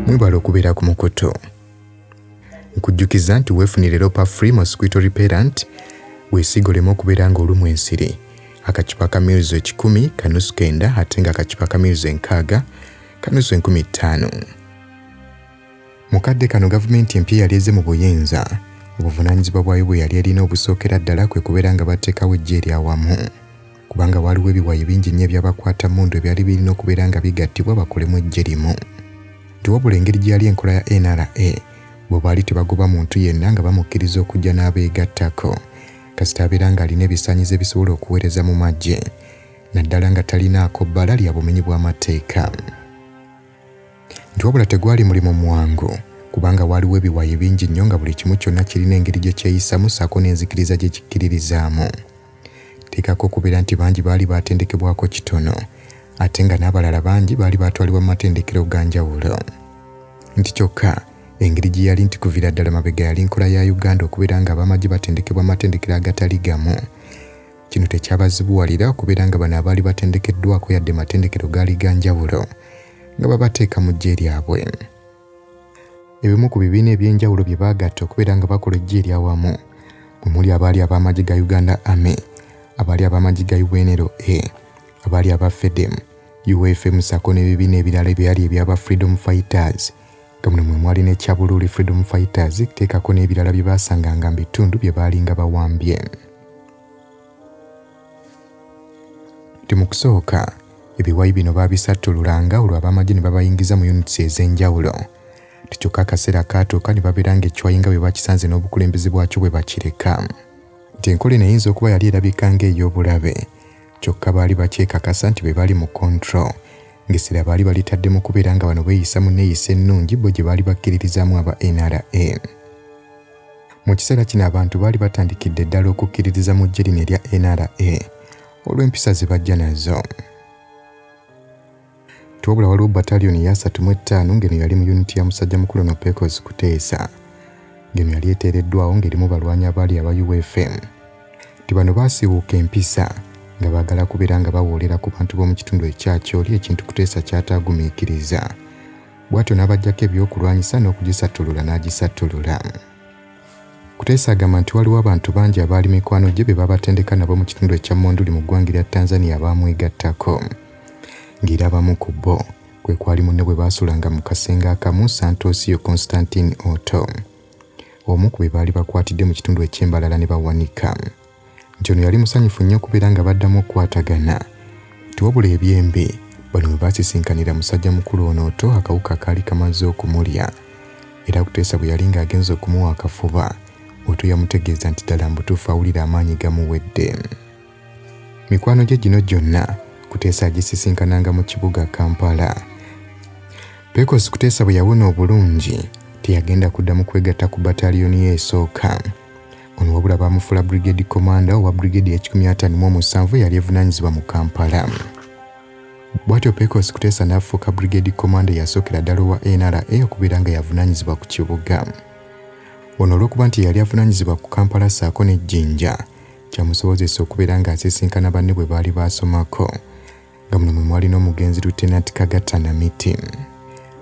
Mwebale okubeera ku mukutu. Nkujjukiza nti weefunire Lopa Free Mosquito Repellent weesiga oleme okubeera ng'olumwa ensiri. Akacupa ka mils 10 kanusu 9 ate nga akacupa ka mils 6 kanusu 15,000. Mukadde kano gavumenti empya yali eze mu buyinza. Obuvunaanyizibwa bwayo bwe yali erina obusookera ddala kwe kubeera nga bateekawo eggye eryawamu. Kubanga waliwo ebiwayi bingi nnyo ebyabakwata mundu ebyali birina okubeera nga bigattibwa bakolemu eggye limu. Nti wabula engeri gye yali enkola ya NRA bwe baali tebagoba muntu yenna nga bamukkiriza okujja n'abeegattako kasita abeera ng'alina ebisaanyizo ebisobola okuweereza mu magye naddala nga talinaako bbala lya bumenyi bw'amateeka. Nti wabula tegwali mulimu mwangu kubanga waliwo ebiwayi bingi nnyo nga buli kimu kyonna kirina engeri gye kyeyisamu ssaako n'enzikiriza gye kikkiririzaamu. Teekako okubeera nti bangi baali baatendekebwako kitono ate nga n'abalala bangi baali baatwalibwa mu matendekero ga njawulo. Nti kyokka engeri gye yali nti kuviira ddala mabega yali nkola ya Uganda okubeera nga abamagye batendekebwa amatendekero agatali gamu. Kino tekyabazibuwalira okubeera nga bano abaali batendekeddwako yadde matendekero gaali ga njawulo nga babateeka mu ggye lyabwe. Ebimu ku bibiina eby'enjawulo bye baagatta okubeera nga bakola eggye eryawamu muli abaali ab'amagye ga Uganda Army, abaali ab'amagye ga UNLA, abaali aba FEDEM, UFM ssaako n'ebibiina ebirala ebyali ebyaba Freedom Fighters. Nga muno mwe mwali ne Kyabululi Freedom Fighters teekako n'ebirala bye baasanganga mu bitundu bye baalinga bawambye. Nti mu kusooka ebiwayi bino baabisattululanga olwo ab'amagye ne babayingiza mu units ez'enjawulo. Kyokka akaseera kaatuuka ne babeera ng'ekiwayi nga bwe bakisanze n'obukulembeze bwakyo bwe bakireka. Nti enkola eno eyinza okuba yali erabika ng'ey'obulabe kyokka baali bakyekakasa nti be bali mu control ng'essira baali balitadde mu kubeera nga bano beeyisa mu nneeyisa ennungi bo gye baali bakkiririzaamu aba NRA. Mu kiseera kino abantu baali batandikidde ddala okukkiririza mu ggye lino erya NRA olw'empisa ze bajja nazo. Wabula waliwo bataliyoni ya 35 ng'eno yali mu uniti ya musajja mukulu no Pecos Kutesa. Ng'eno yali eteereddwawo ng'erimu balwanyi abaali aba UFM. Nti bano baasiiwuuka empisa nga baagala kubeera nga bawoolera ku bantu b'omu kitundu ekyakyoli ekintu Kutesa kyataagumiikiriza. Bw'atyo n'abaggyako ebyokulwanyisa n'okugisattulula n'agisattulula. Kutesa agamba nti waliwo abantu bangi abaali mikwano gye be babatendeka nabo mu kitundu ekya Monduli mu ggwanga lya Tanzania abaamwegattako. Ng'era abamu ku bo kwe kwali munne bwe baasulanga mu kasenge akamu Santosio Constantine Otto. Omu ku be baali bakwatidde mu kitundu eky'Embalala ne bawanika. Nti ono yali musanyufu nnyo okubeera nga baddamu okukwatagana. Tiwabula ebyembi bano bwe baasisinkanira musajja mukulu ono Otto akawuka kaali kamaze okumulya. Era Kutesa bwe yali ng'agenza okumuwa akafuba Otto yamutegeeza nti ddala mbutuufu awulira amaanyi gamuwedde. Mikwano gye gino gyonna Kutesa agisisinkananga mu kibuga Kampala. Pecos Kutesa bwe yawona obulungi teyagenda kuddamu kwegatta ku bataliyoni ye esooka. Ono wabula baamufuula Brigade Commander owa Brigade ya 157 yali evunaanyizibwa mu Kampala. Bw'atyo Pecos Kutesa n'afuuka Brigade Commander yasookera ddala owa NRA okubeera nga yavunaanyizibwa ku kibuga. Ono olw'okuba nti yali avunaanyizibwa ku Kampala ssaako n'ejjinja kyamusobozesa okubeera ng'asisinkana banne bwe baali baasomako. Nga muno mwe mwali n'omugenzi Lieutenant Kagata Namiti.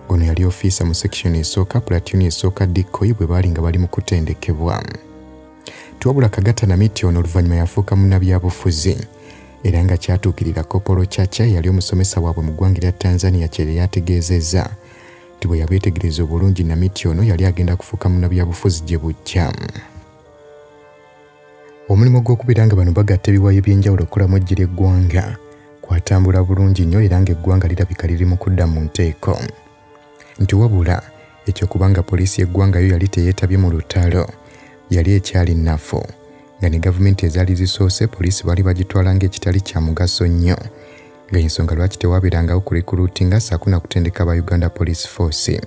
Ono yali ofiisa mu section esooka platoon esooka Dikoyi bwe baali nga bali mu kutendekebwa. Tiwabula Kagata Namiti ono oluvannyuma yafuuka munnabyabufuzi era nga kyatuukirira Kopolo Chacha yali omusomesa waabwe mu ggwanga lya Tanzania kye yategeezezza nti bwe yabeetegereza obulungi Namiti ono yali agenda kufuuka munnabyabufuzi gye bujja. Omulimu gw'okubeera nga bano bagatta ebiwayi by'enjawulo okukolamu eggye ly'eggwanga kwatambula bulungi nnyo era ng'eggwanga lirabika liri mu kudda mu nteeko. Nti wabula ekyo kubanga poliisi y'eggwanga yo yali teyeetabye mu lutalo yali ekyali nnafu nga ne gavumenti ezaali zisoose poliisi baali bagitwala ng'ekitali kya mugaso nnyo ng'ensonga lwaki tewaabeerangawo kurikuluutinga ssaako na kutendeka aba Uganda Police Force.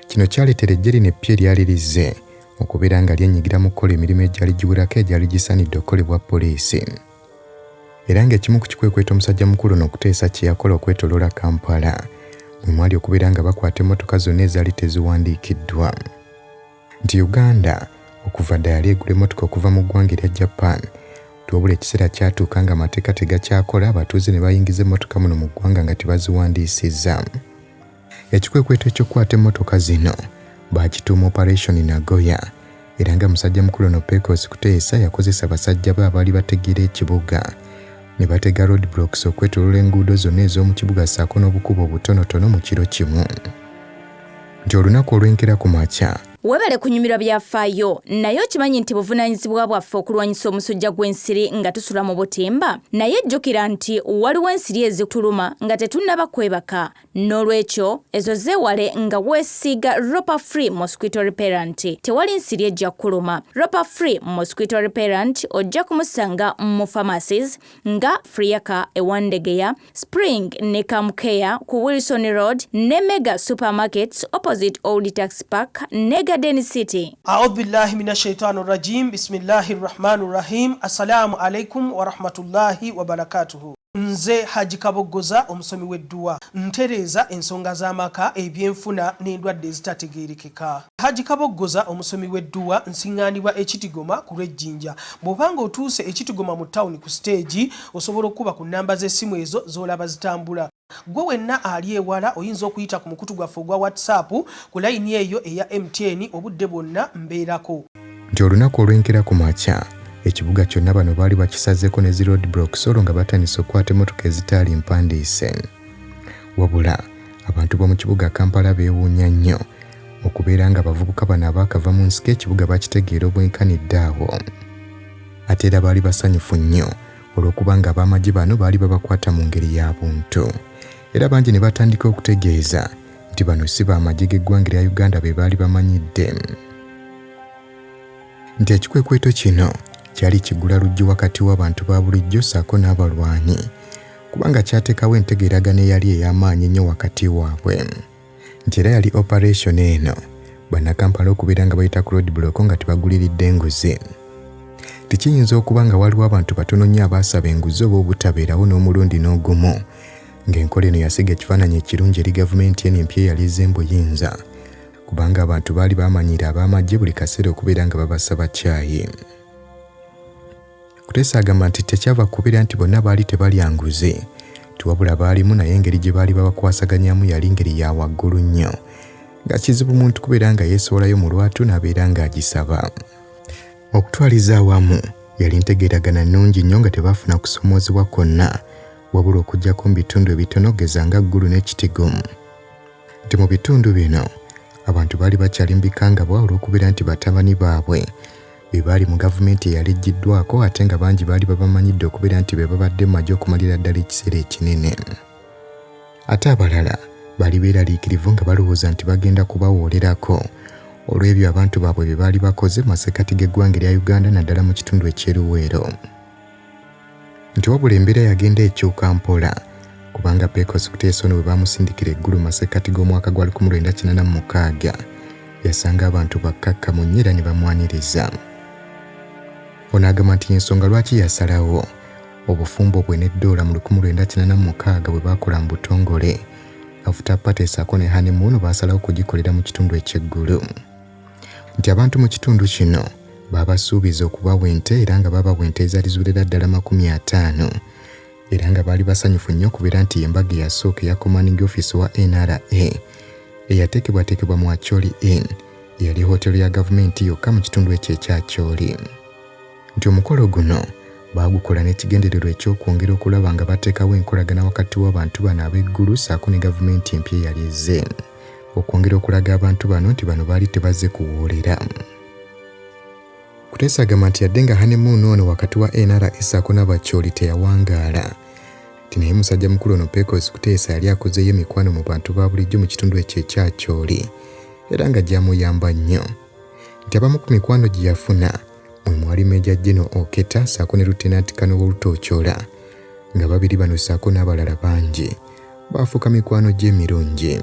Kino kyaleetera eggye lino eppya eryali lizze okubeera nga lyenyigira mu kukola emirimu egyali giwerako egyali gisaanidde okukolebwa poliisi. Era ng'ekimu ku kikwekweto omusajja mukulu n'okuteesa kye yakola okwetoloola Kampala mwe mwali okubeera nga bakwata emmotoka zonna ezaali teziwandiikiddwa. Nti Uganda okuva dda yali egula emmotoka okuva mu ggwanga erya Japan. Tiwabula ekiseera kyatuuka nga amateeka tegakyakola abatuuze ne bayingiza emmotoka muno mu ggwanga nga tebaziwandiisizza. Ekikwekweto ekyokukwata emmotoka zino bakituuma Operation Nagoya era nga musajja mukulu ono Pecos Kutesa yakozesa basajja be abaali bategeera ekibuga ne batega roadblocks okwetooloola enguudo zonna ez'omu kibuga ssaako n'obukubo obutonotono mu kiro kimu. Nti olunaku olw'enkera ku makya webale kunyumirwa byafaayo naye okimanyi nti buvunaanyizibwa bwaffe okulwanyisa omusujja gw'ensiri nga tusula mu butimba naye jjukira nti waliwo ensiri ezituluma nga tetunnaba kwebaka n'olwekyo ezo zeewale nga weesiiga Ropa Free Mosquito Repellent. Tewali nsiri ejja kuluma. Ropa Free Mosquito Repellent ojja kumusanga mu pharmacies nga Friaka ewandegeya, Spring ne Kamkeya ku Wilson Road ne Mega Supermarkets opposite Old Tax Park ne Garden City. A'udhu billahi minash shaitanir rajim. Bismillahir rahmanir rahim. Assalamu alaikum wa rahmatullahi wa barakatuhu. Nze Haji Kabogoza omusomi w'edduwa ntereeza ensonga z'amaka ebyenfuna n'endwadde ezitategeerekeka. Haji Kabogoza omusomi w'edduwa nsiŋŋaanibwa Ekitigoma ku lw'Ejjinja. Bw'obanga otuuse Ekitigoma mu ttawuni ku stage osobola okuba ku nnamba z'essimu ezo z'olaba zitambula. Gwe wenna ali ewala oyinza okuyita ku mukutu gwaffe ogwa WhatsApp ku layini eyo eya MTN obudde bwonna mbeerako. Nti olunaku olw'enkera ku makya ekibuga kyonna bano baali bakisazeeko ne zi roadblocks olwo nga batandise okukwata emmotoka ezitaali mpandiise. Wabula abantu b'omu kibuga Kampala beewuunya nnyo okubeera nga abavubuka bano abaakava mu nsiko ekibuga bakitegeera obwenkanidde awo. Ate era baali basanyufu nnyo olw'okuba nga ab'amagye bano baali babakwata mu ngeri ya buntu. Era bangi ne batandika okutegeeza nti bano si b'amagye g'eggwanga lya Uganda be baali bamanyidde. Nti ekikwekweto kino kyali kigula lujju wakati w'abantu ba bulijjo ssaako n'abalwanyi kubanga kyateekawo entegeeragana eyali ey'amaanyi ennyo wakati waabwe. Nti era yali operation eno bannakampala okubeera nga bayita ku roadblock nga tebaguliridde enguzi. Tikiyinza okuba nga waliwo abantu batono nnyo abaasaba enguzi oba obutabeerawo n'omulundi n'ogumu ng'enkola eno yasiga ekifaananyi ekirungi eri gavumenti eno empya eyali ez'embuyinza kubanga abantu baali bamanyira ab'amagye buli kaseera okubeera nga babasaba caayi. Kutesa agamba nti tekyava kubeera nti bonna baali tebalya nguzi tiwabula baalimu naye engeri gye baali babakwasaganyamu yali ngeri ya waggulu nnyo nga kizibu muntu kubeera nga yeesowolayo mu lwatu n'abeera ng'agisaba. Okutwaliza awamu yali ntegeeragana nnungi nnyo nga tebaafuna kusomoozebwa kwonna wabula okuggyako mu bitundu ebitono geza nga Gulu n'Ekitigomu. Nti mu bitundu bino abantu baali bakyali mu bikangabwa olw'okubeera nti batabani baabwe be baali mu gavumenti eyali eggiddwako ate nga bangi baali babamanyidde okubeera nti be babadde mu magye okumalira ddala ekiseera ekinene. Ate abalala baali beeraliikirivu nga balowooza nti bagenda kubawoolerako olw'ebyo abantu baabwe bye baali bakoze mu masekkati g'eggwanga lya Uganda naddala mu kitundu ekyeruweero. Nti wabula embeera yagenda ekyuka mpola kubanga Pecos Kutesa ono bwe baamusindikira eggulu mu masekkati g'omwaka gwa 1986 yasanga abantu bakkakkamu nnyo era ne bamwaniriza. Ono agamba nti ensonga lwaki yasalawo obufumbo bwe n'eddoola mu 1986 bwe baakola mu butongole afuta pate ssaako ne honeymoon baasalawo kugikolera mu kitundu eky'eggulu. Nti abantu mu kitundu kino baabasuubiza okubawa ente era nga babawa ente ezaali ziwerera ddala 50 era nga baali basanyufu nnyo okubeera nti embaga eyasooka eya commanding office wa NRA eyateekebwateekebwa mu Acholi Inn eyali hotelo ya gavumenti yokka mu kitundu ekyo ekya Acholi. Nti omukolo guno baagukola n'ekigendererwa ekyokwongera okulaba nga bateekawo enkolagana wakati w'abantu bano ab'eggulu ssaako ne gavumenti empya eyali ezze okwongera okulaga abantu bano nti bano baali tebazze kuwoolera. Kutesa agamba nti yadde nga honeymoon ono wakati wa NRA ssaako n'Abacholi teyawangaala nti naye musajja mukulu ono Pecos Kutesa yali akozeeyo emikwano mu bantu ba bulijjo mu kitundu ekyo ekya Acholi era nga gyamuyamba nnyo. Nti abamu ku mikwano gye yafuna mwe mwali Meja General Oketa ssaako ne Lieutenant Colonel Olutoochola nga babiri bano ssaako n'abalala bangi baafuuka mikwano gy'emirungi.